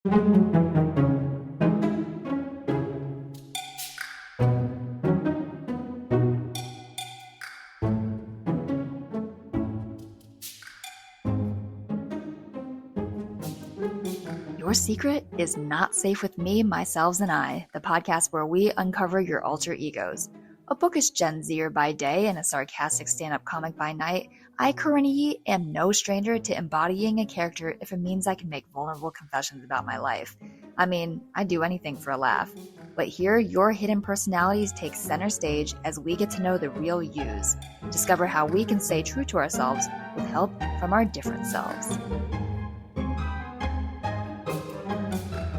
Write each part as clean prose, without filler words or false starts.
Your secret is not safe with me, myself, and I, the podcast where we uncover your alter egos. A bookish Gen Zer by day and a sarcastic stand-up comic by night, I, Corinna, am no stranger to embodying a character if it means I can make vulnerable confessions about my life. I mean, I'd do anything for a laugh. But here, your hidden personalities take center stage as we get to know the real yous. Discover how we can stay true to ourselves with help from our different selves.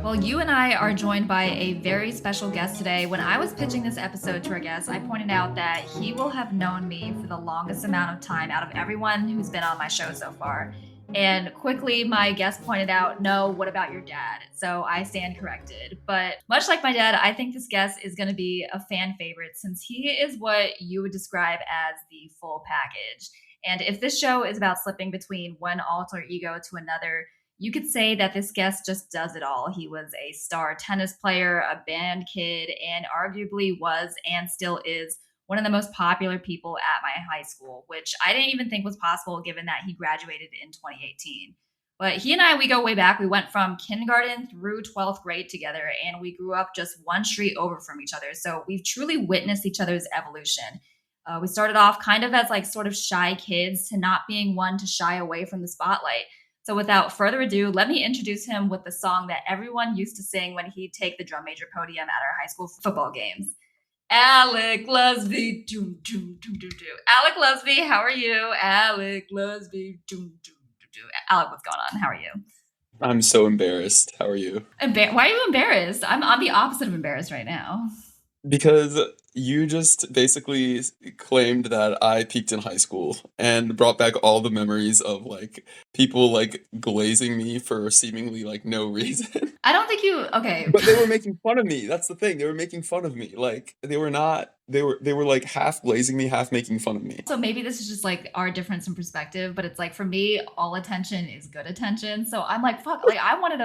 Well, you and I are joined by a very special guest today. When I was pitching this episode to our guest, I pointed out that he will have known me for the longest amount of time out of everyone who's been on my show so far. And quickly, my guest pointed out, no, what about your dad? So I stand corrected. But much like my dad, I think this guest is going to be a fan favorite since he is what you would describe as the full package. And if this show is about slipping between one alter ego to another, you could say that this guest just does it all. He was a star tennis player, a band kid, and arguably was and still is one of the most popular people at my high school, which I didn't even think was possible given that he graduated in 2018. But he and I, we go way back. We went from kindergarten through 12th grade together, and we grew up just one street over from each other. So we've truly witnessed each other's evolution. We started off kind of as like sort of shy kids to not being one to shy away from the spotlight. So without further ado, let me introduce him with the song that everyone used to sing when he'd take the drum major podium at our high school football games. Alec Lusby, doom, doom, doom, doom, doom. Alec Lusby, how are you? Alec Lusby, doom, doom, doom, doom. Alec, what's going on? How are you? I'm so embarrassed. How are you? Why are you embarrassed? I'm the opposite of embarrassed right now. Because you just basically claimed that I peaked in high school and brought back all the memories of like people like glazing me for seemingly like no reason. I don't think you, okay. But they were making fun of me. That's the thing. They were making fun of me. Like they were not, they were like half glazing me, half making fun of me. So maybe this is just like our difference in perspective, but it's like for me, all attention is good attention. So I'm like, fuck, like I wanted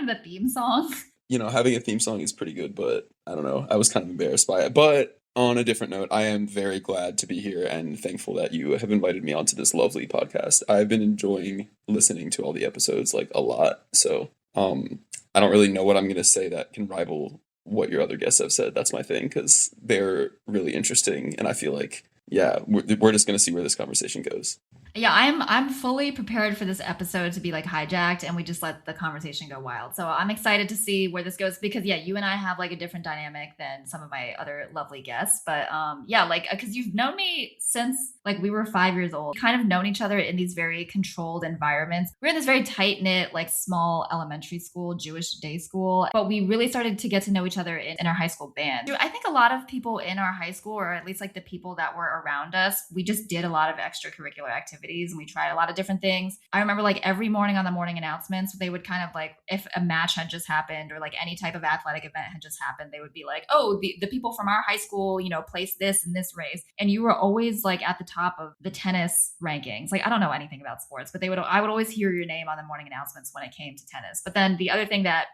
a theme song. You know, having a theme song is pretty good, but I don't know. I was kind of embarrassed by it. But on a different note, I am very glad to be here and thankful that you have invited me onto this lovely podcast. I've been enjoying listening to all the episodes like a lot. So I don't really know what I'm going to say that can rival what your other guests have said. That's my thing because they're really interesting. And I feel like, yeah, we're just going to see where this conversation goes. Yeah, I'm fully prepared for this episode to be like hijacked and we just let the conversation go wild. So I'm excited to see where this goes because yeah, you and I have like a different dynamic than some of my other lovely guests. But yeah, like because you've known me since like we were 5 years old, kind of known each other in these very controlled environments. We're in this very tight knit, like small elementary school, Jewish day school, but we really started to get to know each other in our high school band. I think a lot of people in our high school, or at least like the people that were around us, we just did a lot of extracurricular activities and we tried a lot of different things. I remember like every morning on the morning announcements, they would kind of like, if a match had just happened or like any type of athletic event had just happened, they would be like, oh, the people from our high school, you know, placed this in this race. And you were always like at the top of the tennis rankings. Like, I don't know anything about sports, but I would always hear your name on the morning announcements when it came to tennis. But then the other thing that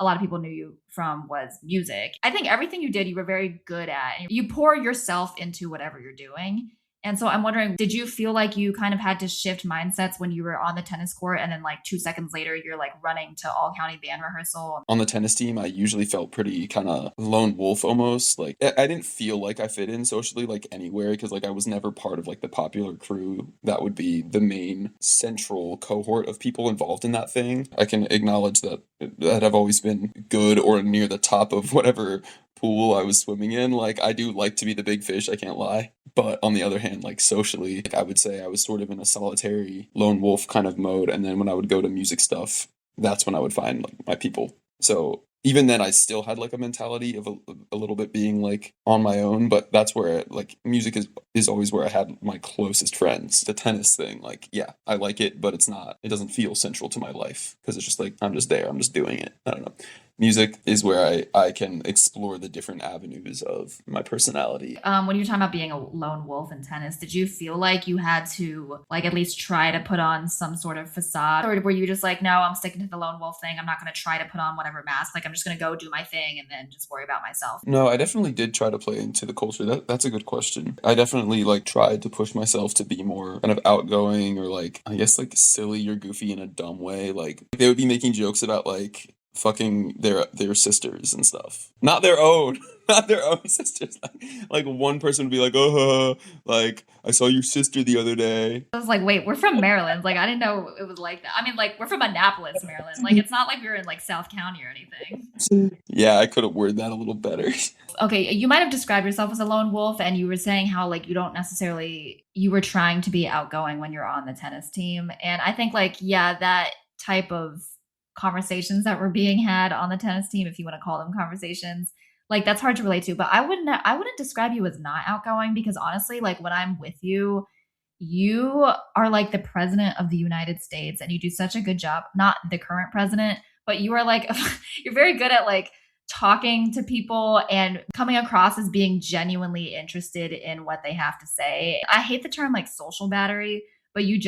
a lot of people knew you from was music. I think everything you did, you were very good at. You pour yourself into whatever you're doing. And so I'm wondering, did you feel like you kind of had to shift mindsets when you were on the tennis court and then like 2 seconds later, you're like running to all county band rehearsal? On the tennis team, I usually felt pretty kind of lone wolf almost. Like I didn't feel like I fit in socially like anywhere because like I was never part of like the popular crew that would be the main central cohort of people involved in that thing. I can acknowledge that I've always been good or near the top of whatever pool I was swimming in. Like I do like to be the big fish, I can't lie. But on the other hand, like socially, like, I would say I was sort of in a solitary lone wolf kind of mode. And then when I would go to music stuff, that's when I would find like my people. So even then I still had like a mentality of a little bit being like on my own, but that's where like music is always where I had my closest friends. The tennis thing, like, yeah, I like it, but it doesn't feel central to my life because it's just like, I'm just there, I'm just doing it. I don't know. music is where I can explore the different avenues of my personality. When you're talking about being a lone wolf in tennis, did you feel like you had to like at least try to put on some sort of facade, or were you just like, no, I'm sticking to the lone wolf thing. I'm not going to try to put on whatever mask. Like I'm just going to go do my thing and then just worry about myself. No, I definitely did try to play into the culture. That's a good question. I definitely like tried to push myself to be more kind of outgoing or like I guess like silly or goofy in a dumb way. Like they would be making jokes about like fucking their sisters and stuff. Not their own. Not their own sisters. Like one person would be like, like I saw your sister the other day. I was like, wait, we're from Maryland. Like I didn't know it was like that. I mean, like we're from Annapolis, Maryland. Like it's not like we were in like South County or anything. Yeah, I could have worded that a little better. Okay, you might have described yourself as a lone wolf, and you were saying how like you don't necessarily you were trying to be outgoing when you're on the tennis team. And I think like yeah, that type of conversations that were being had on the tennis team, if you want to call them conversations, like that's hard to relate to. But I wouldn't describe you as not outgoing because honestly, like when I'm with you, you are like the president of the United States and you do such a good job. Not the current president, but you are like you're very good at like talking to people and coming across as being genuinely interested in what they have to say. I hate the term like social battery, but you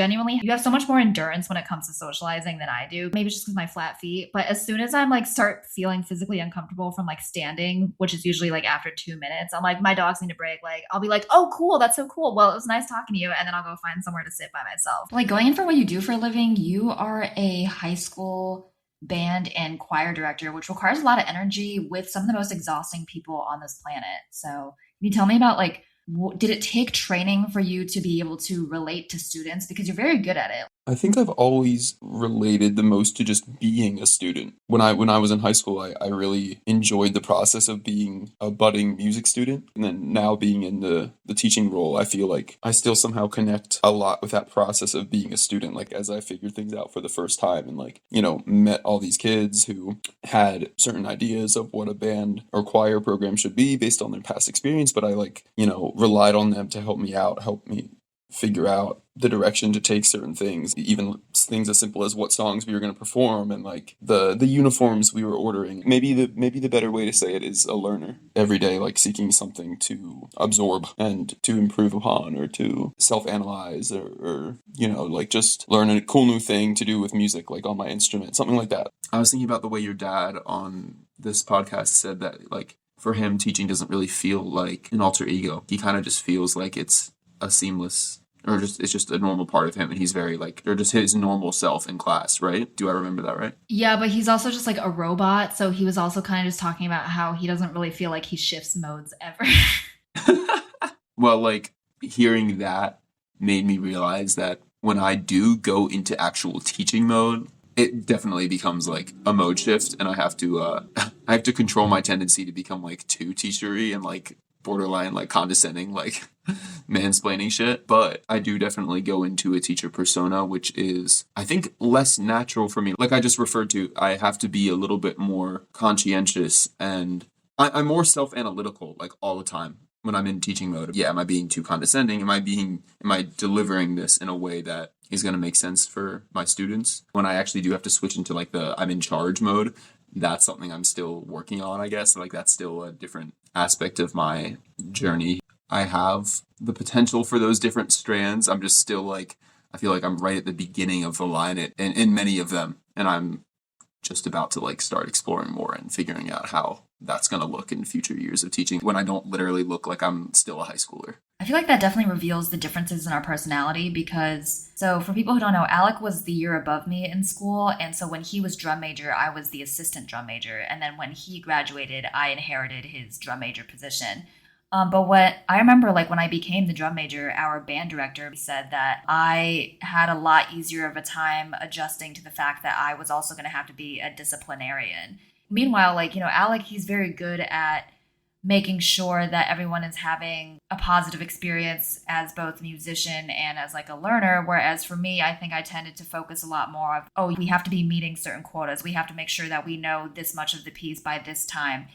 have so much more endurance when it comes to socializing than I do. Maybe it's just because my flat feet, but as soon as I'm like start feeling physically uncomfortable from like standing, which is usually like after 2 minutes, I'm like, my dogs need a break. Like I'll be like, oh cool, that's so cool. Well, it was nice talking to you. And then I'll go find somewhere to sit by myself. Like going in for what you do for a living, you are a high school band and choir director, which requires a lot of energy with some of the most exhausting people on this planet. So can you tell me about like, did it take training for you to be able to relate to students? Because you're very good at it. I think I've always related the most to just being a student. When I was in high school, I really enjoyed the process of being a budding music student. And then now being in the teaching role, I feel like I still somehow connect a lot with that process of being a student. Like as I figured things out for the first time and like, met all these kids who had certain ideas of what a band or choir program should be based on their past experience. But I like, relied on them to help me out, help me figure out the direction to take certain things, even things as simple as what songs we were going to perform and like the uniforms we were ordering. Maybe the better way to say it is a learner every day, like seeking something to absorb and to improve upon or to self-analyze or like just learn a cool new thing to do with music, like on my instrument, something like that. I was thinking about the way your dad on this podcast said that like for him teaching doesn't really feel like an alter ego. He kind of just feels like it's a seamless or just it's just a normal part of him and he's very like or just his normal self in class, right? Do I remember that right? Yeah, but he's also just like a robot. So he was also kind of just talking about how he doesn't really feel like he shifts modes ever. Well, like hearing that made me realize that when I do go into actual teaching mode, it definitely becomes like a mode shift and I have to I have to control my tendency to become like too teachery and like borderline like condescending, like mansplaining shit. But I do definitely go into a teacher persona, which is, I think, less natural for me. Like I just referred to, I have to be a little bit more conscientious and I'm more self-analytical like all the time when I'm in teaching mode. Yeah, am I being too condescending? Am I delivering this in a way that is going to make sense for my students? When I actually do have to switch into like the I'm in charge mode, that's something I'm still working on, I guess. Like that's still a different aspect of my journey. I have the potential for those different strands. I'm just still like, I feel like I'm right at the beginning of the line in many of them. And I'm just about to like start exploring more and figuring out how that's going to look in future years of teaching when I don't literally look like I'm still a high schooler. I feel like that definitely reveals the differences in our personality because, so for people who don't know, Alec was the year above me in school. And so when he was drum major, I was the assistant drum major. And then when he graduated, I inherited his drum major position. But what I remember, like when I became the drum major, our band director said that I had a lot easier of a time adjusting to the fact that I was also going to have to be a disciplinarian. Meanwhile, like, Alec, he's very good at making sure that everyone is having a positive experience as both a musician and as like a learner. Whereas for me, I think I tended to focus a lot more of, oh, we have to be meeting certain quotas. We have to make sure that we know this much of the piece by this time.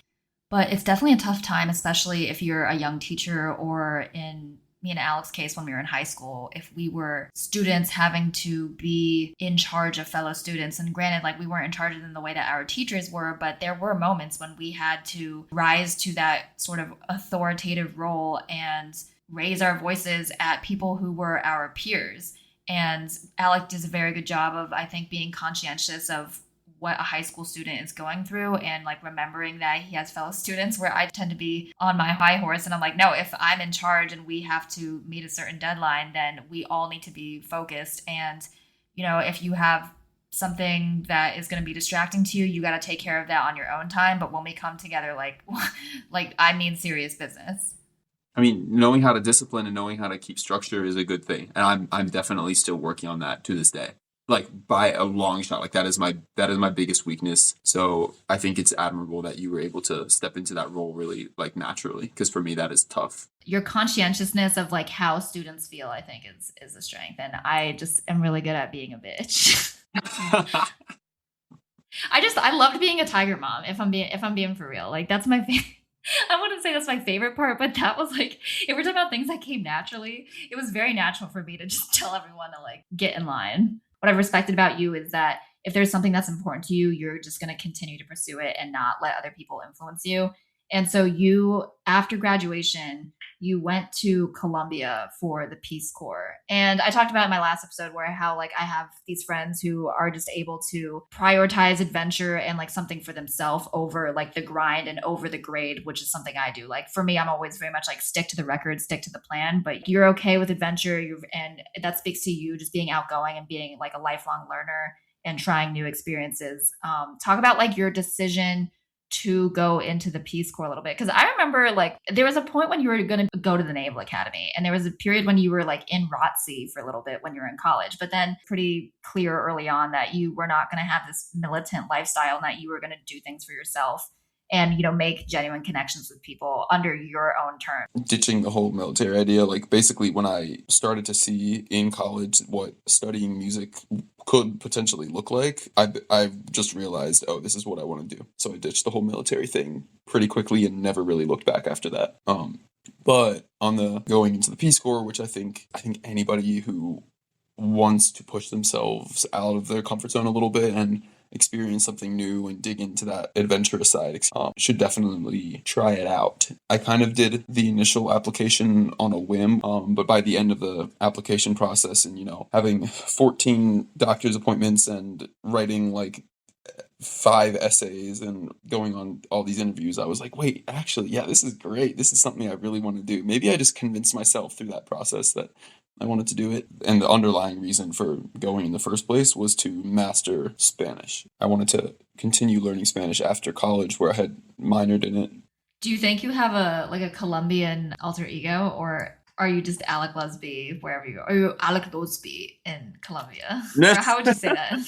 But it's definitely a tough time, especially if you're a young teacher or in me and Alec's case when we were in high school, if we were students having to be in charge of fellow students, and granted, like we weren't in charge in the way that our teachers were, but there were moments when we had to rise to that sort of authoritative role and raise our voices at people who were our peers. And Alec does a very good job of, I think, being conscientious of what a high school student is going through and like remembering that he has fellow students, where I tend to be on my high horse and I'm like, no, if I'm in charge and we have to meet a certain deadline, then we all need to be focused. And, you know, if you have something that is going to be distracting to you, you got to take care of that on your own time. But when we come together, like I mean serious business. I mean, knowing how to discipline and knowing how to keep structure is a good thing, and I'm definitely still working on that to this day. Like by a long shot, like that is my biggest weakness. So I think it's admirable that you were able to step into that role really like naturally, because for me that is tough. Your conscientiousness of like how students feel, I think, is a strength, and I just am really good at being a bitch. I loved being a tiger mom. If I'm being for real, like that's my favorite. I wouldn't say that's my favorite part, but that was like, if we're talking about things that came naturally, it was very natural for me to just tell everyone to like get in line. What I've respected about you is that if there's something that's important to you, you're just going to continue to pursue it and not let other people influence you. And so you, after graduation, you went to Colombia for the Peace Corps. And I talked about in my last episode where how like I have these friends who are just able to prioritize adventure and like something for themselves over like the grind and over the grade, which is something I do. Like for me, I'm always very much like stick to the record, stick to the plan, but you're okay with adventure. And that speaks to you just being outgoing and being like a lifelong learner and trying new experiences. Talk about like your decision to go into the Peace Corps a little bit. Cause I remember like there was a point when you were going to go to the Naval Academy, and there was a period when you were like in ROTC for a little bit when you were in college, but then pretty clear early on that you were not going to have this militant lifestyle and that you were going to do things for yourself and, you know, make genuine connections with people under your own terms. Ditching the whole military idea, like basically when I started to see in college what studying music could potentially look like, I just realized, oh, this is what I want to do. So I ditched the whole military thing pretty quickly and never really looked back after that. But on the going into the Peace Corps, which I think anybody who wants to push themselves out of their comfort zone a little bit and experience something new and dig into that adventurous side, should definitely try it out. I kind of did the initial application on a whim, but by the end of the application process and, you know, having 14 doctor's appointments and writing like 5 essays and going on all these interviews, I was like, wait, actually, yeah, this is great. This is something I really want to do. Maybe I just convinced myself through that process that I wanted to do it. And the underlying reason for going in the first place was to master Spanish. I wanted to continue learning Spanish after college, where I had minored in it. Do you think you have a Colombian alter ego, or are you just Alec Lusby wherever you go? Are you Alec Lusby in Colombia? Or how would you say that?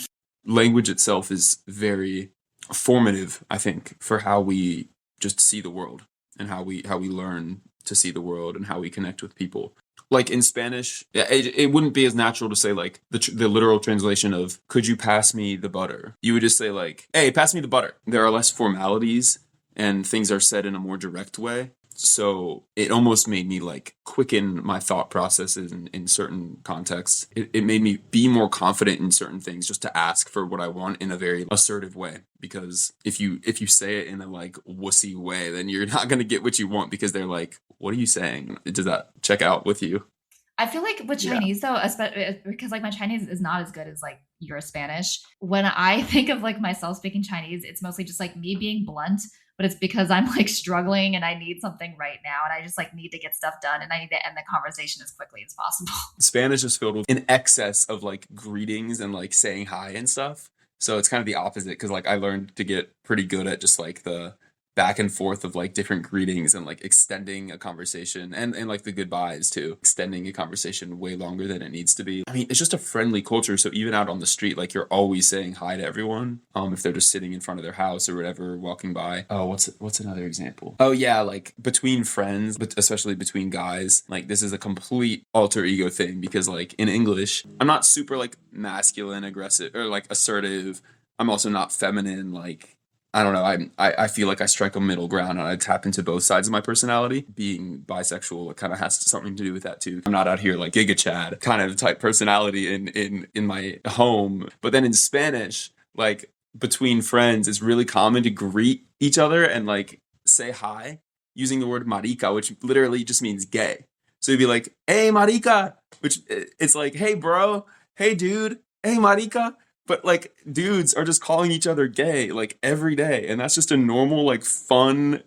Language itself is very formative, I think, for how we just see the world and how we learn to see the world and how we connect with people. Like in Spanish, it wouldn't be as natural to say like the literal translation of "could you pass me the butter?" You would just say like, "Hey, pass me the butter." There are less formalities and things are said in a more direct way. So it almost made me like quicken my thought processes in certain contexts. It made me be more confident in certain things just to ask for what I want in a very assertive way. Because if you say it in a like wussy way, then you're not going to get what you want, because they're like, what are you saying? Does that check out with you? I feel like with Chinese though, especially because like my Chinese is not as good as like your Spanish. When I think of like myself speaking Chinese, it's mostly just like me being blunt, but it's because I'm like struggling and I need something right now and I just like need to get stuff done and I need to end the conversation as quickly as possible. Spanish is filled with an excess of like greetings and like saying hi and stuff. So it's kind of the opposite, because like I learned to get pretty good at just like the back and forth of like different greetings and like extending a conversation and like the goodbyes too, extending a conversation way longer than it needs to be. I mean, it's just a friendly culture. So even out on the street, like you're always saying hi to everyone. If they're just sitting in front of their house or whatever, walking by. Oh, what's another example? Oh yeah, like between friends, but especially between guys, like this is a complete alter ego thing, because like in English, I'm not super like masculine, aggressive, or like assertive. I'm also not feminine, like I don't know. I feel like I strike a middle ground and I tap into both sides of my personality. Being bisexual, it kind of has something to do with that too. I'm not out here like Giga Chad kind of type personality in my home. But then in Spanish, like between friends, it's really common to greet each other and like say hi using the word marica, which literally just means gay. So you'd be like, "Hey, marica," which it's like, "Hey, bro. Hey, dude. Hey, marica." But like dudes are just calling each other gay like every day, and that's just a normal, like fun,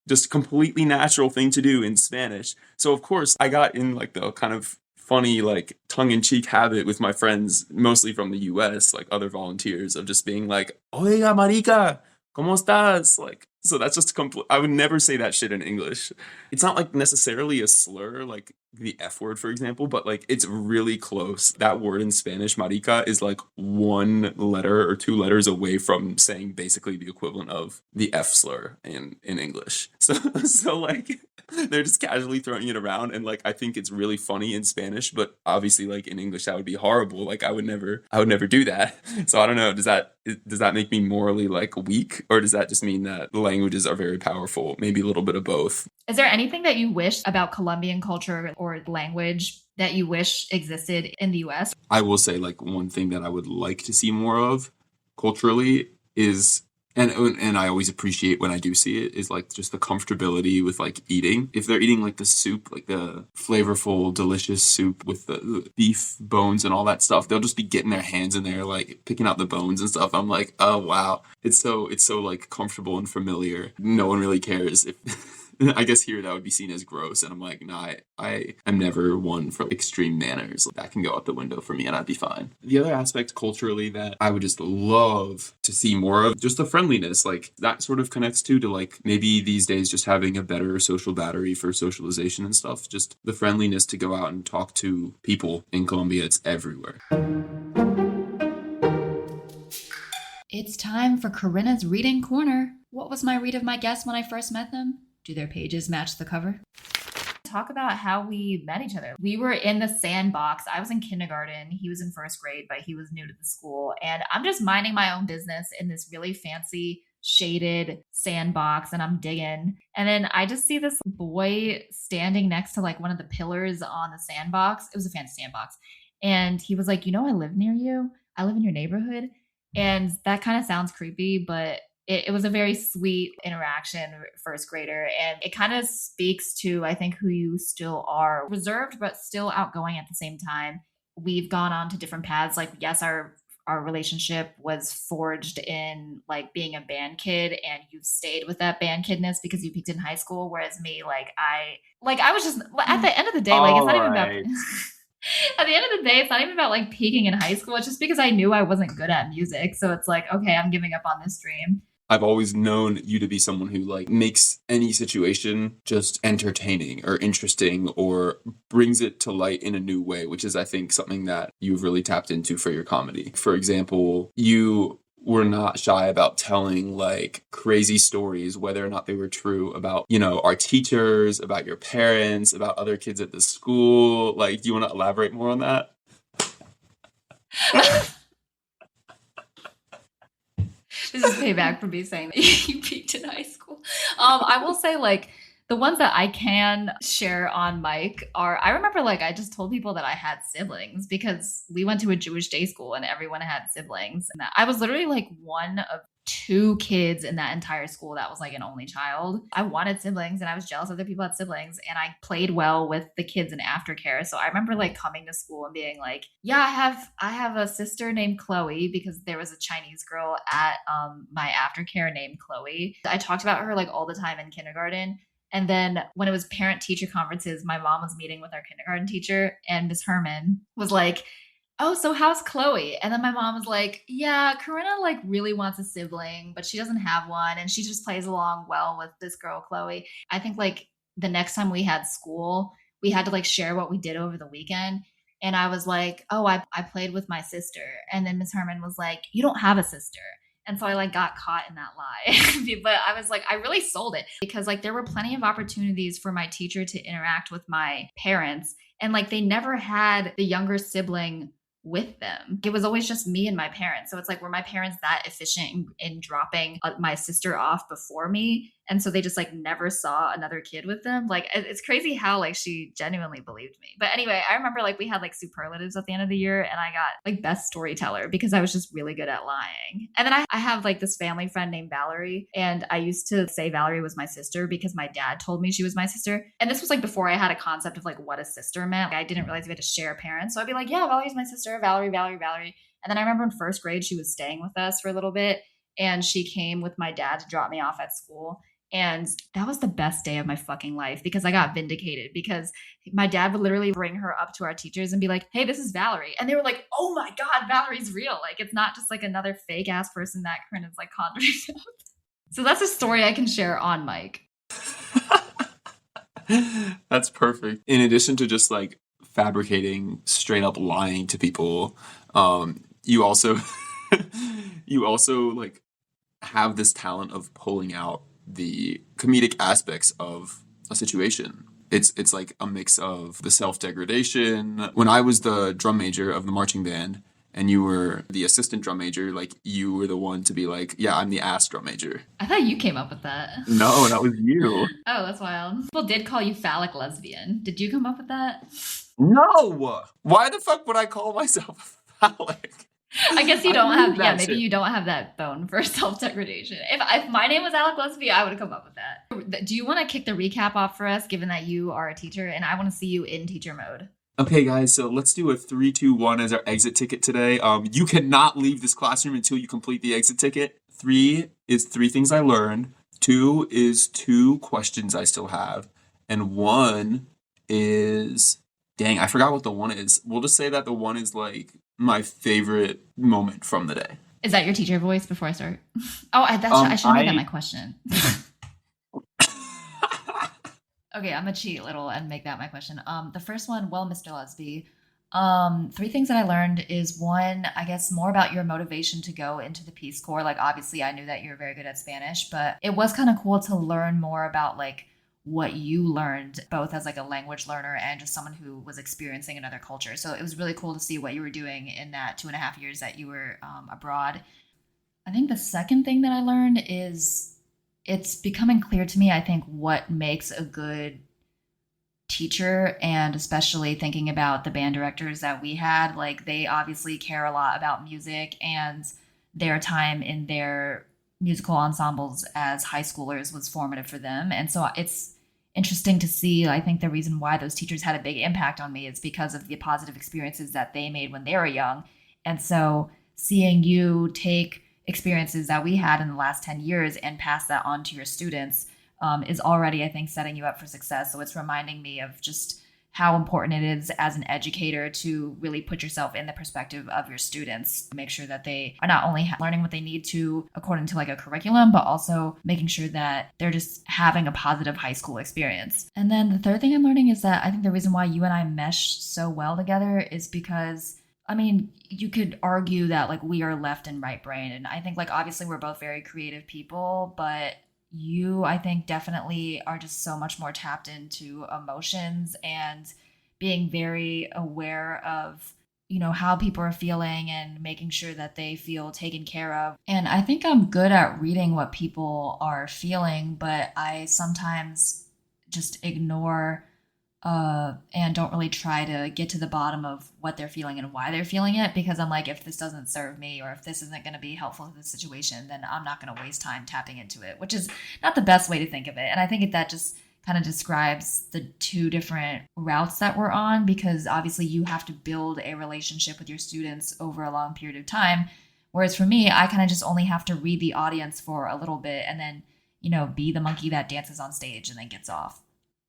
just completely natural thing to do in Spanish. So of course I got in like the kind of funny, like tongue-in-cheek habit with my friends, mostly from the US, like other volunteers, of just being like, "Oiga, marica, ¿cómo estás?" Like, so that's just complete. I would never say that shit in English. It's not like necessarily a slur, like the F word, for example, but like it's really close. That word in Spanish, marica, is like one letter or two letters away from saying basically the equivalent of the F slur in English. So so like they're just casually throwing it around, and like I think it's really funny in Spanish, but obviously like in English that would be horrible. Like I would never do that. So I don't know, does that make me morally like weak, or does that just mean that languages are very powerful? Maybe a little bit of both. Is there anything that you wish about Colombian culture or language that you wish existed in the US? I will say like one thing that I would like to see more of culturally is, and I always appreciate when I do see it, is like just the comfortability with like eating. If they're eating like the soup, like the flavorful, delicious soup with the beef bones and all that stuff, they'll just be getting their hands in there, like picking out the bones and stuff. I'm like, oh wow, it's so like comfortable and familiar. No one really cares if. I guess here that would be seen as gross, and I'm like, nah, I am never one for extreme manners. That can go out the window for me, and I'd be fine. The other aspect culturally that I would just love to see more of, just the friendliness, like that sort of connects to like maybe these days just having a better social battery for socialization and stuff. Just the friendliness to go out and talk to people in Colombia. It's everywhere. It's time for Corinna's Reading Corner. What was my read of my guests when I first met them? Do their pages match the cover? Talk about how we met each other. We were in the sandbox. I was in kindergarten. He was in first grade, but he was new to the school. And I'm just minding my own business in this really fancy shaded sandbox, and I'm digging. And then I just see this boy standing next to like one of the pillars on the sandbox. It was a fancy sandbox. And he was like, I live near you. I live in your neighborhood. And that kind of sounds creepy, but it was a very sweet interaction, first grader. And it kind of speaks to, I think, who you still are, reserved, but still outgoing at the same time. We've gone on to different paths. Like, yes, our relationship was forged in like being a band kid, and you've stayed with that band kidness because you peaked in high school. Whereas me, I was just at the end of the day, like it's not even about at the end of the day, it's not even about like peaking in high school. It's just because I knew I wasn't good at music. So it's like, okay, I'm giving up on this dream. I've always known you to be someone who like makes any situation just entertaining or interesting or brings it to light in a new way, which is, I think, something that you've really tapped into for your comedy. For example, you were not shy about telling like crazy stories, whether or not they were true, about, our teachers, about your parents, about other kids at the school. Like, do you want to elaborate more on that? This is payback for me saying that you peaked in high school. I will say, like, the ones that I can share on mic are, I remember, like, I just told people that I had siblings because we went to a Jewish day school and everyone had siblings. And I was literally like one of two kids in that entire school that was like an only child. I wanted siblings and I was jealous other people had siblings, and I played well with the kids in aftercare. So I remember like coming to school and being like, yeah, I have a sister named Chloe, because there was a Chinese girl at my aftercare named Chloe. I talked about her like all the time in kindergarten. And then when it was parent teacher conferences, my mom was meeting with our kindergarten teacher, and Miss Herman was like, oh, so how's Chloe? And then my mom was like, yeah, Corinna like really wants a sibling, but she doesn't have one. And she just plays along well with this girl, Chloe. I think like the next time we had school, we had to like share what we did over the weekend. And I was like, oh, I played with my sister. And then Miss Herman was like, you don't have a sister. And so I like got caught in that lie. But I was like, I really sold it, because like there were plenty of opportunities for my teacher to interact with my parents. And like they never had the younger sibling with them. It was always just me and my parents. So it's like, were my parents that efficient in dropping my sister off before me? And so they just like never saw another kid with them. Like it's crazy how like she genuinely believed me. But anyway, I remember like we had like superlatives at the end of the year and I got like best storyteller because I was just really good at lying. And then I have like this family friend named Valerie, and I used to say Valerie was my sister because my dad told me she was my sister. And this was like before I had a concept of like what a sister meant. Like, I didn't realize we had to share parents. So I'd be like, yeah, Valerie's my sister, Valerie, Valerie, Valerie. And then I remember in first grade, she was staying with us for a little bit and she came with my dad to drop me off at school. And that was the best day of my fucking life because I got vindicated because my dad would literally bring her up to our teachers and be like, hey, this is Valerie. And they were like, oh my God, Valerie's real. Like, it's not just like another fake ass person that Corinna's like conjured up. So that's a story I can share on mic. That's perfect. In addition to just like fabricating, straight up lying to people, you also you also like have this talent of pulling out the comedic aspects of a situation. It's like a mix of the self-degradation. When I was the drum major of the marching band and you were the assistant drum major, like you were the one to be like, yeah, I'm the ass drum major. I thought you came up with that. No, that was you. Oh, that's wild. People did call you phallic lesbian. Did you come up with that? No! Why the fuck would I call myself phallic? I guess you don't have, yeah, maybe shit. you don't have that bone for self-degradation. If my name was Alec Lesbian, I would have come up with that. Do you want to kick the recap off for us, given that you are a teacher and I want to see you in teacher mode? Okay, guys, so let's do a 3, 2, 1 as our exit ticket today. You cannot leave this classroom until you complete the exit ticket. 3 is 3 things I learned. 2 is 2 questions I still have. And 1 is... Dang, I forgot what the 1 is. We'll just say that the 1 is like my favorite moment from the day. Is that your teacher voice before I start? Oh, I should have made that my question. Okay, I'm gonna cheat a little and make that my question. The first one, well, Mr. Lesby, 3 things that I learned is 1, I guess more about your motivation to go into the Peace Corps. Like, obviously, I knew that you're very good at Spanish, but it was kind of cool to learn more about like what you learned, both as like a language learner and just someone who was experiencing another culture. So it was really cool to see what you were doing in that 2.5 years that you were abroad. I think the second thing that I learned is it's becoming clear to me, I think, what makes a good teacher, and especially thinking about the band directors that we had. Like, they obviously care a lot about music, and their time in their musical ensembles as high schoolers was formative for them. And so it's interesting to see. I think the reason why those teachers had a big impact on me is because of the positive experiences that they made when they were young. And so seeing you take experiences that we had in the last 10 years and pass that on to your students is already, I think, setting you up for success. So it's reminding me of just how important it is as an educator to really put yourself in the perspective of your students, make sure that they are not only learning what they need to according to like a curriculum, but also making sure that they're just having a positive high school experience. And then the third thing I'm learning is that I think the reason why you and I mesh so well together is because, I mean, you could argue that like we are left and right brain. And I think like obviously we're both very creative people, but you, I think, definitely are just so much more tapped into emotions and being very aware of, you know, how people are feeling and making sure that they feel taken care of. And I think I'm good at reading what people are feeling, but I sometimes just ignore and don't really try to get to the bottom of what they're feeling and why they're feeling it, because I'm like, if this doesn't serve me or if this isn't going to be helpful to the situation, then I'm not going to waste time tapping into it, which is not the best way to think of it. And I think that just kind of describes the 2 different routes that we're on, because obviously you have to build a relationship with your students over a long period of time. Whereas for me, I kind of just only have to read the audience for a little bit and then, you know, be the monkey that dances on stage and then gets off.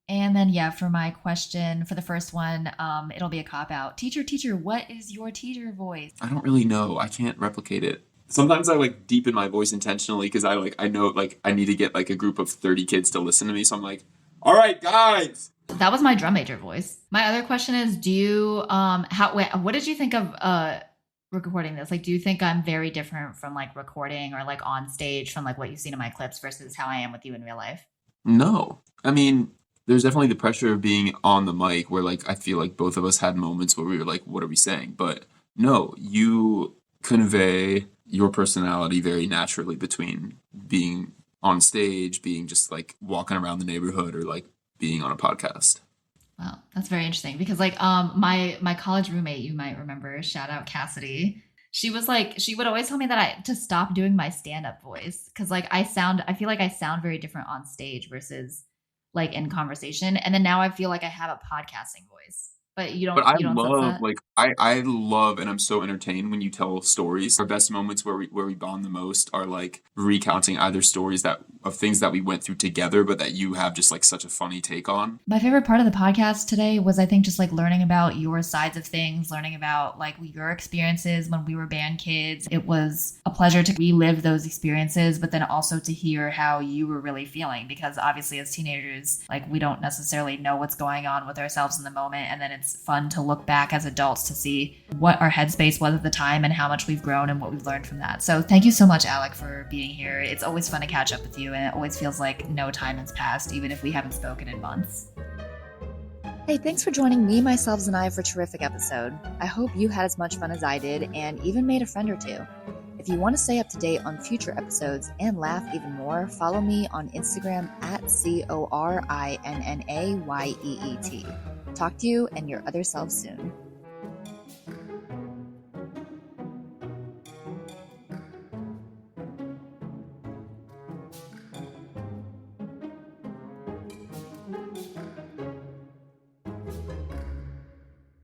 And then, yeah, for my question, for the first one, it'll be a cop-out. Teacher, what is your teacher voice? I don't really know. I can't replicate it. Sometimes I like deepen my voice intentionally because I know like I need to get like a group of 30 kids to listen to me. So I'm like, all right, guys. That was my drum major voice. My other question is, do you, what did you think of recording this? Like, do you think I'm very different from like recording or like on stage from like what you've seen in my clips versus how I am with you in real life? No. I mean, there's definitely the pressure of being on the mic where like I feel like both of us had moments where we were like, what are we saying? But No, you convey your personality very naturally between being on stage, being just like walking around the neighborhood, or like being on a podcast. Wow, that's very interesting because like my college roommate, you might remember, shout out Cassidy. She was like she would always tell me that I to stop doing my stand-up voice cuz like I feel like I sound very different on stage versus like in conversation. And then now I feel like I have a podcasting voice. But But I you don't sense love, that? like, I love, and I'm so entertained when you tell stories. Our best moments where we bond the most are like recounting either stories that of things that we went through together, but that you have just like such a funny take on. My favorite part of the podcast today was I think just like learning about your sides of things, learning about like your experiences when we were band kids. It was a pleasure to relive those experiences, but then also to hear how you were really feeling because obviously as teenagers, like we don't necessarily know what's going on with ourselves in the moment. And then it's fun to look back as adults to see what our headspace was at the time and how much we've grown and what we've learned from that. So thank you so much, Alec, for being here. It's always fun to catch up with you and it always feels like no time has passed, even if we haven't spoken in months. Hey, thanks for joining me, myself, and I for a terrific episode. I hope you had as much fun as I did and even made a friend or two. If you want to stay up to date on future episodes and laugh even more, follow me on Instagram at CORINNAYEET. Talk to you and your other self soon.